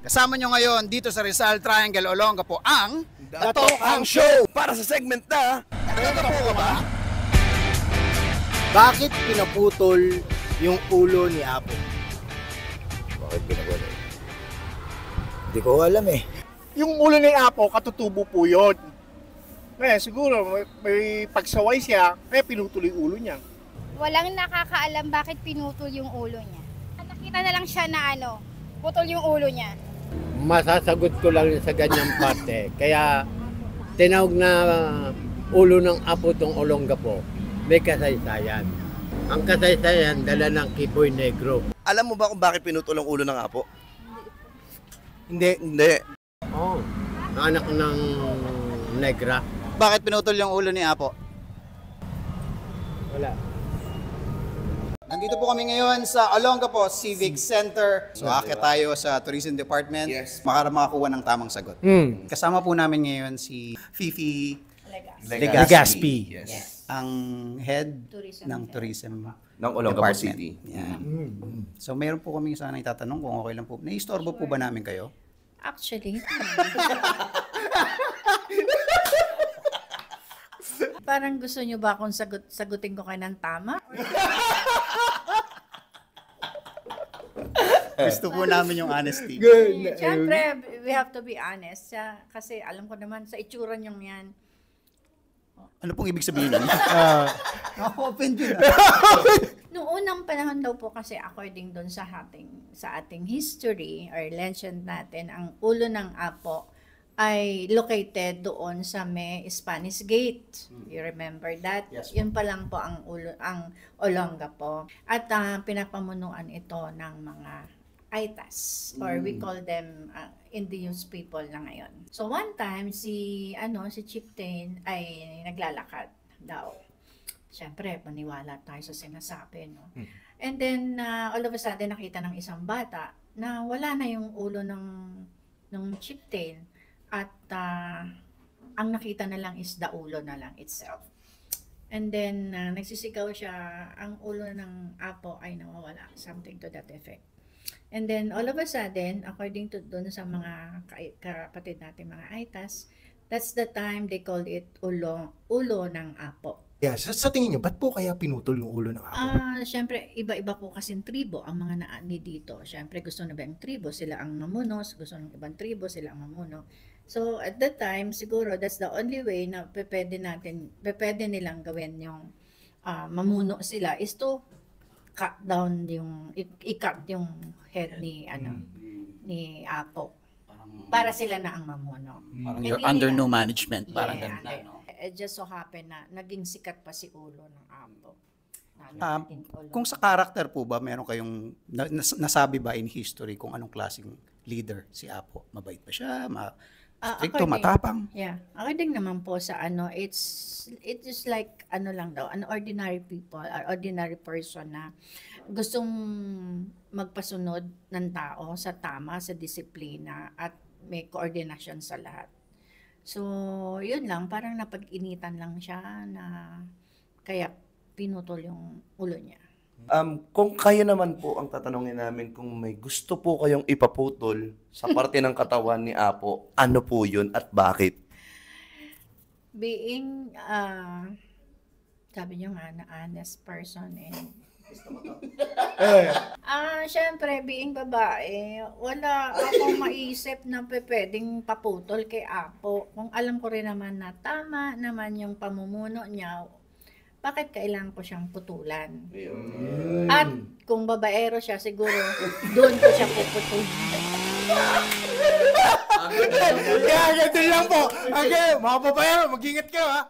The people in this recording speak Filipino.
Kasama nyo ngayon dito sa Rizal Triangle Olongapo ang Datok ang show para sa segment na Datok ba? Bakit pinaputol yung ulo ni Apo? Bakit pinaputol? Hindi ko alam eh. Yung ulo ni Apo, katutubo po yun. Kaya siguro may pagsaway siya, kaya pinutol yung ulo niya. Walang nakakaalam bakit pinutol yung ulo niya. Nakita na lang siya na putol yung ulo niya. Masasagot ko lang sa ganyang parte. Kaya tinawag na ulo ng Apo tong Olongapo, may kasaysayan. Ang kasaysayan dala ng Kipoy Negro. Alam mo ba kung bakit pinutol ang ulo ng Apo? Hindi. Oo, anak ng Negra. bakit pinutol yung ulo ni Apo? Wala. Nandito po kami ngayon sa Olongapo Civic Center. So akit tayo sa Tourism Department para makakuha ng tamang sagot. Kasama po namin ngayon si Fifi Legaspi. Yes. Ang head ng tourism Ng Olongapo department. City. Yan. So meron po kami sana itatanong kung okay lang po. Naistorbo po ba namin kayo? Actually, parang gusto nyo ba akong sagutin ko kayo ng tama? Gusto po namin yung honesty. Siyempre, we have to be honest. Kasi alam ko naman, sa itsura nyo yan, Ano pong ibig sabihin nun? Open yun. noong unang panahon daw po kasi according doon sa ating history or legend natin, ang ulo ng Apo ay located doon sa may Spanish Gate. You remember that? Yes, Yun pa lang po ang Olongapo. At pinapamunuan ito ng mga Aitas, or we call them indigenous people na ngayon. So one time si Chieftain ay naglalakad daw. Siyempre, maniwala tayo sa sinasabi, no? And then all of a sudden nakita ng isang bata na wala na yung ulo ng Chieftain at ang nakita na lang is the ulo na lang itself. And then nagsisigaw siya, ang ulo ng Apo ay nawawala, something to that effect. And then, all of a sudden, according to doon sa mga kapatid natin, mga Aitas, that's the time they called it ulo ng Apo. Yes, sa tingin niyo, ba't po kaya pinutol yung ulo ng Apo? Siyempre, iba-iba po kasing tribo ang mga naani dito. Siyempre, gusto na ba yung tribo, sila ang mamunos, gusto ng ibang tribo, sila ang mamuno. So, at that time, siguro, that's the only way na pwede nilang gawin yung mamuno sila is to cut down i-cut yung head ni Apo para sila na ang mamuno. Parang you're under no management. Parang ganun. It just so happen na naging sikat pa si ulo ng Apo. Kung sa character po ba, meron kayong nasabi ba in history kung anong klaseng leader si Apo? Mabait ba siya? Stricto, matapang? Yeah. According naman po sa it is like lang daw, an ordinary people, or ordinary person na gustong magpasunod ng tao sa tama, sa disiplina, at may koordinasyon sa lahat. So, yun lang, parang napag-initan lang siya na kaya pinutol yung ulo niya. Kung kayo naman po ang tatanungin namin kung may gusto po kayong ipaputol sa parte ng katawan ni Apo, ano po yun at bakit? Being, sabi niyo nga na honest person syempre, being babae, wala akong maisip na pwedeng paputol kay Apo. Kung alam ko rin naman na tama naman yung pamumuno niya, bakit kailangan ko siyang putulan? At kung babaero siya, siguro doon ko siya puputol. Kaya ganito lang po. Okay, mga babaero, mag-ingat kayo ha.